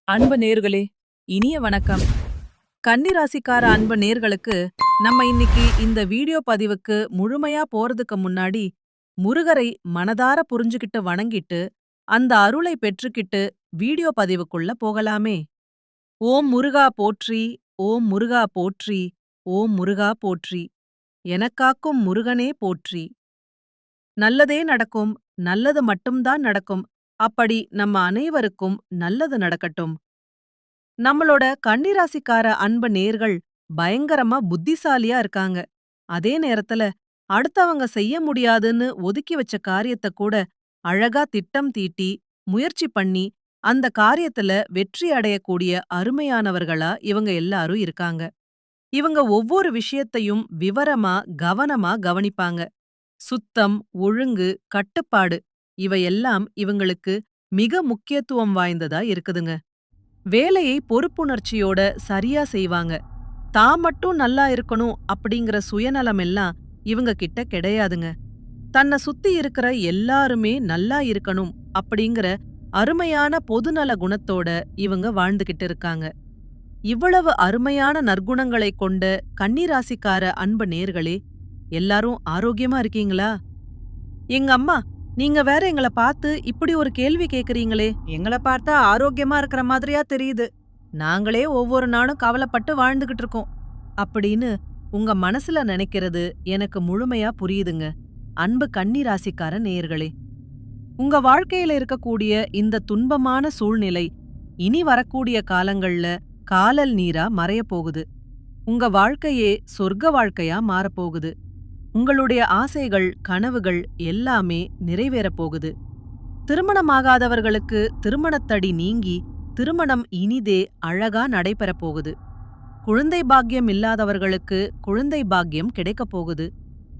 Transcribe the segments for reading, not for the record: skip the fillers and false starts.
அன்பு நேர்களே, இனிய வணக்கம். கன்னிராசிக்கார அன்பு நேர்களுக்கு நம்ம இன்னைக்கு இந்த வீடியோ பதிவுக்கு முழுமையா போறதுக்கு முன்னாடி முருகரை மனதார புரிஞ்சுகிட்டு வணங்கிட்டு அந்த அருளை பெற்றுக்கிட்டு வீடியோ பதிவுக்குள்ள போகலாமே. ஓம் முருகா போற்றி, ஓம் முருகா போற்றி, ஓம் முருகா போற்றி. எனக்காக்கும் முருகனே போற்றி. நல்லதே நடக்கும், நல்லது மட்டும்தான் நடக்கும். அப்படி நம்ம அனைவருக்கும் நல்லது நடக்கட்டும். நம்மளோட கன்னிராசிக்கார அன்பு நேர்கள் பயங்கரமா புத்திசாலியா இருக்காங்க. அதே நேரத்துல அடுத்தவங்க செய்ய முடியாதுன்னு ஒதுக்கி வச்ச காரியத்த கூட அழகா திட்டம் தீட்டி, முயற்சி பண்ணி, அந்த காரியத்துல வெற்றி அடையக்கூடிய அருமையானவர்களா இவங்க எல்லாரும் இருக்காங்க. இவங்க ஒவ்வொரு விஷயத்தையும் விவரமா, கவனமா கவனிப்பாங்க. சுத்தம், ஒழுங்கு, கட்டுப்பாடு இவையெல்லாம் இவங்களுக்கு மிக முக்கியத்துவம் வாய்ந்ததா இருக்குதுங்க. வேலையை பொறுப்புணர்ச்சியோட சரியா செய்வாங்க. தான் மட்டும் நல்லா இருக்கணும் அப்படிங்கிற சுயநலம் எல்லாம் இவங்க கிட்ட கிடையாதுங்க. தன்னை சுத்தி இருக்கிற எல்லாருமே நல்லா இருக்கணும் அப்படிங்கிற அருமையான பொதுநல குணத்தோட இவங்க வாழ்ந்துகிட்டு இருக்காங்க. இவ்வளவு அருமையான நற்குணங்களை கொண்ட கன்னிராசிக்கார அன்பு நேர்களே, எல்லாரும் ஆரோக்கியமா இருக்கீங்களா? எங்க அம்மா, நீங்க வேற எங்கள பார்த்து இப்படி ஒரு கேள்வி கேக்குறீங்களே, எங்கள பார்த்தா ஆரோக்கியமா இருக்கிற மாதிரியா தெரியுது. நாங்களே ஒவ்வொரு நாளும் கவலைப்பட்டு வாழ்ந்துகிட்டு இருக்கோம். அப்படின்னு உங்க மனசுல நினைக்கிறது எனக்கு முழுமையா புரியுதுங்க. அன்பு கன்னிராசிக்கார நேயர்களே, உங்க வாழ்க்கையில இருக்கக்கூடிய இந்த துன்பமான சூழ்நிலை இனி வரக்கூடிய காலங்கள்ல காலல் நீரா மறையப் போகுது. உங்க வாழ்க்கையே சொர்க்க வாழ்க்கையா மாறப்போகுது. உங்களுடைய ஆசைகள், கனவுகள் எல்லாமே நிறைவேறப் போகுது. திருமணமாகாதவர்களுக்கு திருமணத்தடி நீங்கி திருமணம் இனிதே அழகா நடைபெறப் போகுது. குழந்தை பாக்கியம் இல்லாதவர்களுக்கு குழந்தை பாக்கியம் கிடைக்கப் போகுது.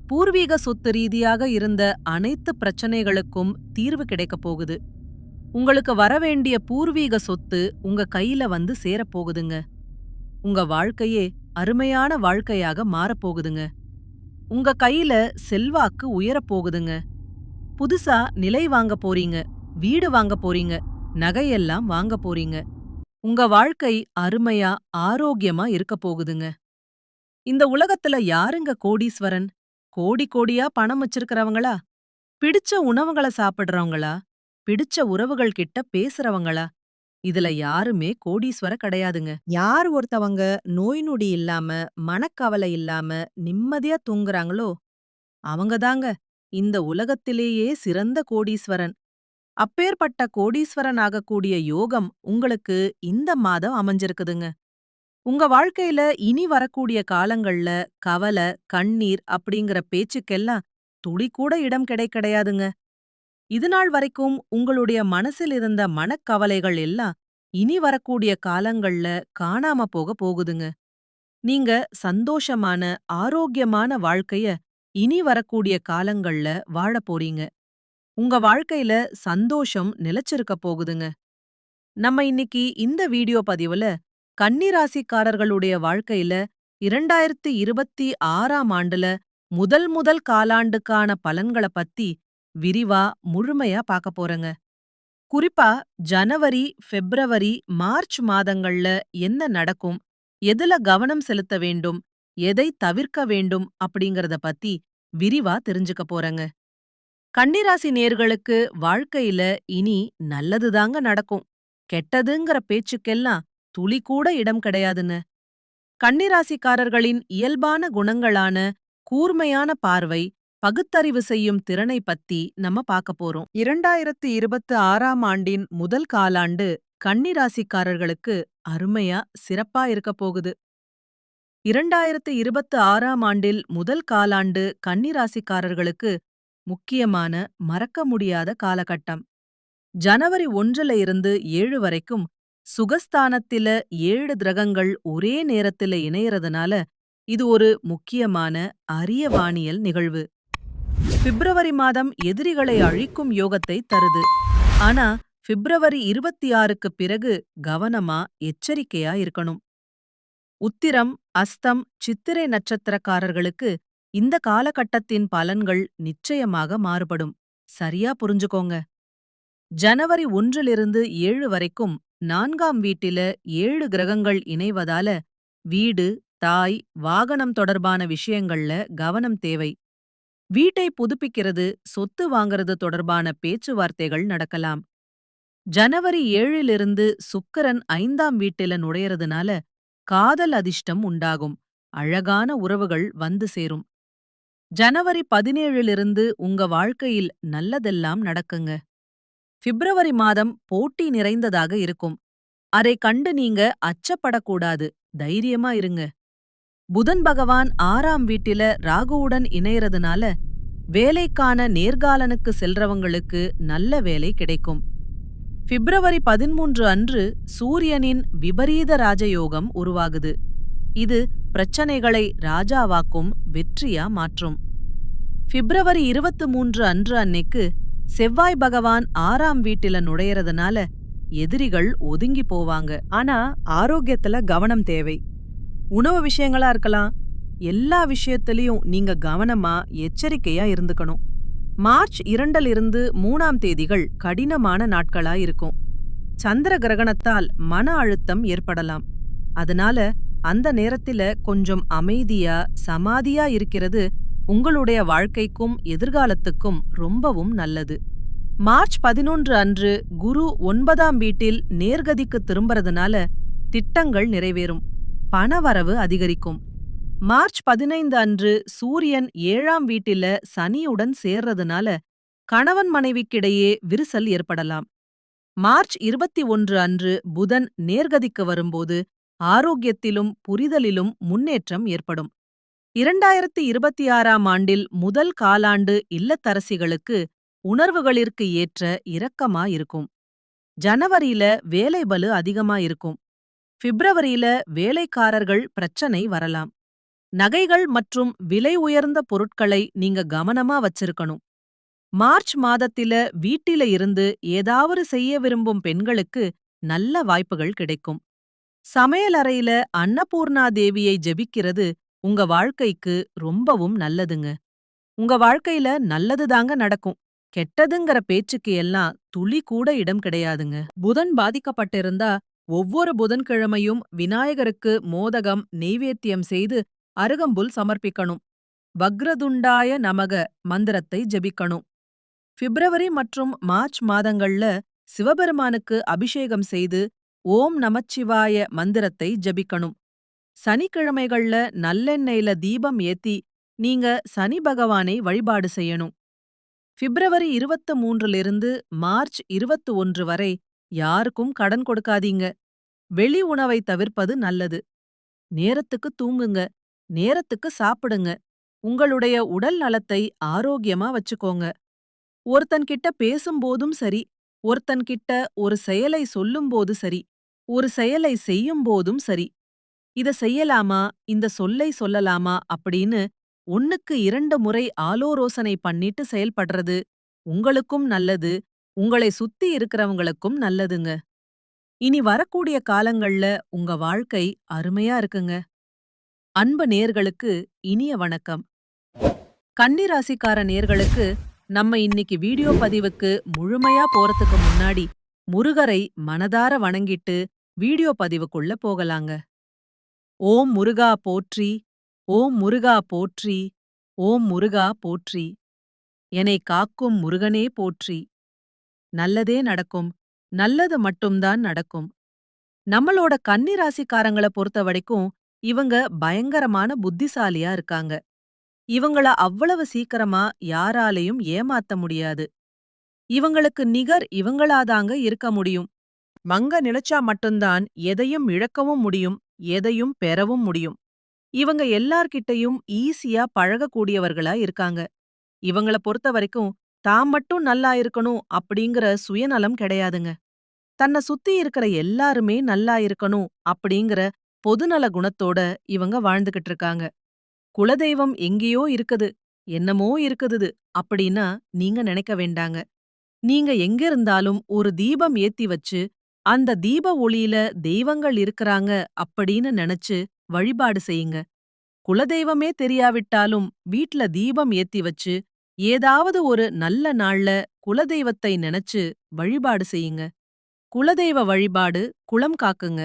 பூர்வீக சொத்து ரீதியாக இருந்த அனைத்து பிரச்சனைகளுக்கும் தீர்வு கிடைக்கப் போகுது. உங்களுக்கு வரவேண்டிய பூர்வீக சொத்து உங்க கையில வந்து சேரப்போகுதுங்க. உங்க வாழ்க்கையே அருமையான வாழ்க்கையாக மாறப்போகுதுங்க. உங்க கையில செல்வாக்கு உயரப் போகுதுங்க. புதுசா நிலை வாங்க போறீங்க, வீடு வாங்க போறீங்க, நகையெல்லாம் வாங்க போறீங்க. உங்க வாழ்க்கை அருமையா, ஆரோக்கியமா இருக்க போகுதுங்க. இந்த உலகத்துல யாருங்க கோடீஸ்வரன்? கோடி கோடியா பணம் வச்சிருக்கிறவங்களா? பிடிச்ச உணவுகள சாப்பிடுறவங்களா? பிடிச்ச உறவுகள் கிட்ட பேசுறவங்களா? இதுல யாருமே கோடீஸ்வர கிடையாதுங்க. யார் ஒருத்தவங்க நோய் நொடி இல்லாம, மனக்கவலை இல்லாம, நிம்மதியா தூங்குறாங்களோ, அவங்கதாங்க இந்த உலகத்திலேயே சிறந்த கோடீஸ்வரன். அப்பேற்பட்ட கோடீஸ்வரன் ஆகக்கூடிய யோகம் உங்களுக்கு இந்த மாதம் அமைஞ்சிருக்குதுங்க. உங்க வாழ்க்கையில இனி வரக்கூடிய காலங்கள்ல கவலை, கண்ணீர் அப்படிங்கிற பேச்சுக்கெல்லாம் துளி கூட இடம் கிடையாதுங்க. இதுநாள் வரைக்கும் உங்களுடைய மனசில் இருந்த மனக்கவலைகள் எல்லாம் இனி வரக்கூடிய காலங்கள்ல காணாம போகுதுங்க. நீங்க சந்தோஷமான, ஆரோக்கியமான வாழ்க்கைய இனி வரக்கூடிய காலங்கள்ல வாழப் போறீங்க. உங்க வாழ்க்கையில சந்தோஷம் நிலைச்சிருக்க போகுதுங்க. நம்ம இன்னைக்கு இந்த வீடியோ பதிவுல கன்னிராசிக்காரர்களுடைய வாழ்க்கையில 2026ஆம் ஆண்டுல முதல் முதல் காலாண்டுக்கான பலன்கள பத்தி விரிவா முழுமையா பார்க்க போறேங்க. குறிப்பா ஜனவரி, பிப்ரவரி, மார்ச் மாதங்கள்ல என்ன நடக்கும், எதுல கவனம் செலுத்த வேண்டும், எதை தவிர்க்க வேண்டும் அப்படிங்கறத பத்தி விரிவா தெரிஞ்சுக்க போறேங்க. கன்னிராசி நேர்களுக்கு வாழ்க்கையில இனி நல்லதுதாங்க நடக்கும். கெட்டதுங்கிற பேச்சுக்கெல்லாம் துளி கூட இடம் கிடையாதுன்னு. கன்னிராசிக்காரர்களின் இயல்பான குணங்களான கூர்மையான பார்வை, பகுத்தறிவு செய்யும் திறனை பத்தி நம்ம பார்க்க போறோம். 2026ஆம் ஆண்டின் முதல் காலாண்டு கன்னிராசிக்காரர்களுக்கு அருமையா, சிறப்பா இருக்க போகுது. 2026ஆம் ஆண்டில் முதல் காலாண்டு கன்னிராசிக்காரர்களுக்கு முக்கியமான, மறக்க முடியாத காலகட்டம். ஜனவரி 1ல இருந்து 7 வரைக்கும் சுகஸ்தானத்தில 7 கிரகங்கள் ஒரே நேரத்தில இணையறதுனால இது ஒரு முக்கியமான, அரிய வானியல் நிகழ்வு. பிப்ரவரி மாதம் எதிரிகளை அழிக்கும் யோகத்தை தருது. ஆனா பிப்ரவரி 26க்கு பிறகு கவனமா, எச்சரிக்கையா இருக்கணும். உத்திரம், அஸ்தம், சித்திரை நட்சத்திரக்காரர்களுக்கு இந்த காலகட்டத்தின் பலன்கள் நிச்சயமாக மாறுபடும். சரியா புரிஞ்சுக்கோங்க. ஜனவரி 1லிருந்து 7 வரைக்கும் 4ஆம் வீட்டில 7 கிரகங்கள் இணைவதால வீடு, தாய், வாகனம் தொடர்பான விஷயங்கள்ல கவனம் தேவை. வீட்டை புதுப்பிக்கிறது, சொத்து வாங்கறது தொடர்பான பேச்சுவார்த்தைகள் நடக்கலாம். ஜனவரி 7லிருந்து சுக்கிரன் 5ஆம் வீட்டில நுழையறதுனால காதல் அதிர்ஷ்டம் உண்டாகும். அழகான உறவுகள் வந்து சேரும். ஜனவரி 17லிருந்து உங்க வாழ்க்கையில் நல்லதெல்லாம் நடக்குங்க. பிப்ரவரி மாதம் போட்டி நிறைந்ததாக இருக்கும். அதை கண்டு நீங்க அச்சப்படக்கூடாது. தைரியமா இருங்க. புதன் பகவான் 6ஆம் வீட்டில ராகுவுடன் இணையறதுனால வேலைக்கான நேர்காலனுக்கு செல்றவங்களுக்கு நல்ல வேலை கிடைக்கும். பிப்ரவரி 13 அன்று சூரியனின் விபரீத ராஜயோகம் உருவாகுது. இது பிரச்சனைகளை ராஜாவாக்கும், வெற்றியா மாற்றும். பிப்ரவரி 23 அன்று அன்னைக்கு செவ்வாய் பகவான் 6ஆம் வீட்டில நுழையறதுனால எதிரிகள் ஒதுங்கி போவாங்க. ஆனா ஆரோக்கியத்துல கவனம் தேவை. உணவு விஷயங்களா இருக்கலாம். எல்லா விஷயத்திலயும் நீங்க கவனமா, எச்சரிக்கையா இருந்துக்கணும். மார்ச் 2லிருந்து 3ஆம் தேதிகள் கடினமான நாட்களா இருக்கும். சந்திர கிரகணத்தால் மன அழுத்தம் ஏற்படலாம். அதனால அந்த நேரத்தில கொஞ்சம் அமைதியா, சமாதியா இருக்கிறது உங்களுடைய வாழ்க்கைக்கும் எதிர்காலத்துக்கும் ரொம்பவும் நல்லது. மார்ச் 11 அன்று குரு 9ஆம் வீட்டில் நேர்கதிக்கு திரும்புறதுனால திட்டங்கள் நிறைவேறும். பணவரவு அதிகரிக்கும். மார்ச் 15 அன்று சூரியன் 7ஆம் வீட்டில சனியுடன் சேர்றதுனால கணவன் மனைவிக்கிடையே விரிசல் ஏற்படலாம். மார்ச் 21 அன்று புதன் நேர்கதிக்கு வரும்போது ஆரோக்கியத்திலும் புரிதலிலும் முன்னேற்றம் ஏற்படும். 2026ஆம் ஆண்டில் முதல் காலாண்டு இல்லத்தரசிகளுக்கு உணர்வுகளிற்கு ஏற்ற இரக்கமா இருக்கும். ஜனவரியில வேலைபளு அதிகமா இருக்கும். பிப்ரவரியில வேலைக்காரர்கள் பிரச்சனை வரலாம். நகைகள் மற்றும் விலை உயர்ந்த பொருட்களை நீங்க கவனமா வச்சிருக்கணும். மார்ச் மாதத்தில வீட்டில இருந்து ஏதாவது செய்ய விரும்பும் பெண்களுக்கு நல்ல வாய்ப்புகள் கிடைக்கும். சமையலறையில அன்னபூர்ணா தேவியை ஜெபிக்கிறது உங்க வாழ்க்கைக்கு ரொம்பவும் நல்லதுங்க. உங்க வாழ்க்கையில நல்லதுதாங்க நடக்கும். கெட்டதுங்கிற பேச்சுக்கு எல்லாம் துளி கூட இடம் கிடையாதுங்க. புதன் பாதிக்கப்பட்டிருந்தா ஒவ்வொரு புதன்கிழமையும் விநாயகருக்கு மோதகம் நெய்வேத்தியம் செய்து அருகம்புல் சமர்ப்பிக்கணும். வக்ரதுண்டாய நமக மந்திரத்தை ஜெபிக்கணும். பிப்ரவரி மற்றும் மார்ச் மாதங்கள்ல சிவபெருமானுக்கு அபிஷேகம் செய்து ஓம் நமச்சிவாய மந்திரத்தை ஜெபிக்கணும். சனிக்கிழமைகள்ல நல்லெண்ணெயில தீபம் ஏத்தி நீங்க சனி பகவானை வழிபாடு செய்யணும். பிப்ரவரி 23லிருந்து மார்ச் 21 வரை யாருக்கும் கடன் கொடுக்காதீங்க. வெளி உணவை தவிர்ப்பது நல்லது. நேரத்துக்கு தூங்குங்க. நேரத்துக்கு சாப்பிடுங்க. உங்களுடைய உடல் நலத்தை ஆரோக்கியமா வச்சுக்கோங்க. ஒருத்தன்கிட்ட பேசும்போதும் சரி, ஒருத்தன்கிட்ட ஒரு செயலை சொல்லும்போது சரி, ஒரு செயலை செய்யும்போதும் சரி, இத செய்யலாமா, இந்த சொல்லை சொல்லலாமா அப்படின்னு 1க்கு 2 முறை ஆலோசனை பண்ணிட்டு செயல்படுறது உங்களுக்கும் நல்லது, உங்களை சுத்தி இருக்கிறவங்களுக்கும் நல்லதுங்க. இனி வரக்கூடிய காலங்கள்ல உங்க வாழ்க்கை அருமையா இருக்குங்க. அன்பு நேர்களுக்கு இனிய வணக்கம். கன்னிராசிக்கார நேர்களுக்கு நம்ம இன்னைக்கு வீடியோ பதிவுக்கு முழுமையா போறதுக்கு முன்னாடி முருகரை மனதார வணங்கிட்டு வீடியோ பதிவுக்குள்ள போகலாங்க. ஓம் முருகா போற்றி, ஓம் முருகா போற்றி, ஓம் முருகா போற்றி. என்னை காக்கும் முருகனே போற்றி. நல்லதே நடக்கும். நல்லது மட்டும்தான் நடக்கும். நம்மளோட கன்னிராசிக்காரங்கள பொறுத்த வரைக்கும் இவங்க பயங்கரமான புத்திசாலியா இருக்காங்க. இவங்கள அவ்வளவு சீக்கிரமா யாராலையும் ஏமாத்த முடியாது. இவங்களுக்கு நிகர் இவங்களாதாங்க இருக்க முடியும். மங்க நினைச்சா மட்டும்தான் எதையும் இழக்கவும் முடியும், எதையும் பெறவும் முடியும். இவங்க எல்லார்கிட்டயும் ஈஸியா பழகக்கூடியவர்களா இருக்காங்க. இவங்கள பொறுத்த வரைக்கும் தாம் மட்டும் நல்லா இருக்கணும் அப்படிங்கிற சுயநலம் கிடையாதுங்க. தன்னை சுத்தி இருக்கிற எல்லாருமே நல்லா இருக்கணும் அப்படிங்கிற பொதுநல குணத்தோட இவங்க வாழ்ந்துகிட்டு இருக்காங்க. குலதெய்வம் எங்கேயோ இருக்குது, என்னமோ இருக்குது அப்படின்னா நீங்க நினைக்க வேண்டாங்க. நீங்க எங்க இருந்தாலும் ஒரு தீபம் ஏத்தி வச்சு அந்த தீப ஒளியில தெய்வங்கள் இருக்கறாங்க அப்படின்னு நினைச்சு வழிபாடு செய்யுங்க. குலதெய்வமே தெரியாவிட்டாலும் வீட்ல தீபம் ஏத்தி வச்சு ஏதாவது ஒரு நல்ல நாள்ல குலதெய்வத்தை நினைச்சு வழிபாடு செய்யுங்க. குலதெய்வ வழிபாடு குலம் காக்குங்க.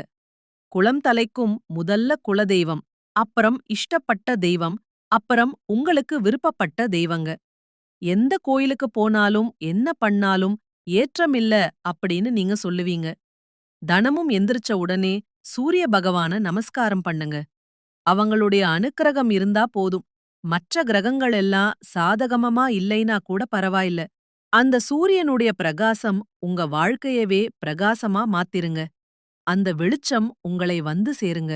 குலம் தலைக்கும் முதல்ல குலதெய்வம், அப்புறம் இஷ்டப்பட்ட தெய்வம், அப்புறம் உங்களுக்கு விருப்பப்பட்ட தெய்வங்க. எந்த கோயிலுக்கு போனாலும் என்ன பண்ணாலும் ஏற்றமில்ல அப்படின்னு நீங்க சொல்லுவீங்க. தினமும் எந்திரிச்ச உடனே சூரிய பகவான நமஸ்காரம் பண்ணுங்க. அவங்களுடைய அனுக்கிரகம் இருந்தா போதும். மற்ற கிரகங்கள் எல்லாம் சாதகமமா இல்லைனா கூட பரவாயில்ல. அந்த சூரியனுடைய பிரகாசம் உங்க வாழ்க்கையவே பிரகாசமா மாத்திருங்க. அந்த வெளிச்சம் உங்களை வந்து சேருங்க.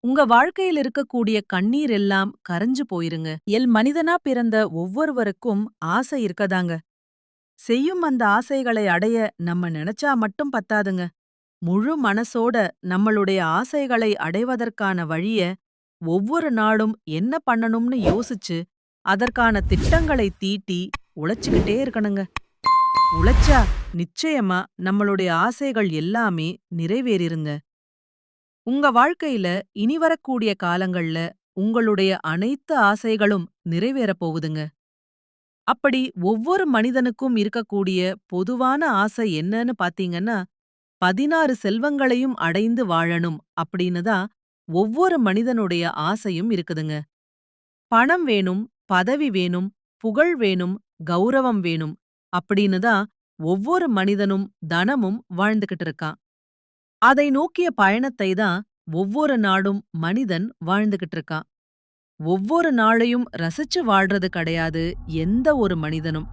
உங்க வாழ்க்கையில் இருக்கக்கூடிய கண்ணீர் எல்லாம் கரைஞ்சு போயிருங்க. மனிதனா பிறந்த ஒவ்வொருவருக்கும் ஆசை இருக்கதாங்க. செய்யும் அந்த ஆசைகளை அடைய நம்ம நினைச்சா மட்டும் பத்தாதுங்க. முழு மனசோட நம்மளுடைய ஆசைகளை அடைவதற்கான வழிய ஒவ்வொரு நாளும் என்ன பண்ணணும்னு யோசிச்சு அதற்கான திட்டங்களை தீட்டி உழைச்சுக்கிட்டே இருக்கணுங்க. உழைச்சா நிச்சயமா நம்மளுடைய ஆசைகள் எல்லாமே நிறைவேறிருங்க. உங்க வாழ்க்கையில இனி வரக்கூடிய காலங்கள்ல உங்களுடைய அனைத்து ஆசைகளும் நிறைவேறப் போகுதுங்க. அப்படி ஒவ்வொரு மனிதனுக்கும் இருக்கக்கூடிய பொதுவான ஆசை என்னன்னு பாத்தீங்கன்னா, 16 செல்வங்களையும் அடைந்து வாழணும் அப்படின்னு தான் ஒவ்வொரு மனிதனுடைய ஆசையும் இருக்குதுங்க. பணம் வேணும், பதவி வேணும், புகழ் வேணும், கௌரவம் வேணும் அப்படின்னு தான் ஒவ்வொரு மனிதனும் தனமும் வாழ்ந்துகிட்டு இருக்கான். அதை நோக்கிய பயணத்தை தான் ஒவ்வொரு நாடும் மனிதன் வாழ்ந்துகிட்டு இருக்கான். ஒவ்வொரு நாளையும் ரசிச்சு வாழ்றது கிடையாது எந்த ஒரு மனிதனும்.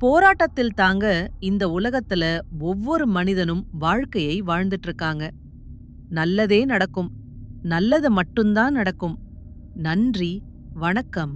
போராட்டத்தில் தாங்க இந்த உலகத்துல ஒவ்வொரு மனிதனும் வாழ்க்கையை வாழ்ந்துட்டு இருக்காங்க. நல்லதே நடக்கும். நல்லது மட்டும்தான் நடக்கும். நன்றி, வணக்கம்.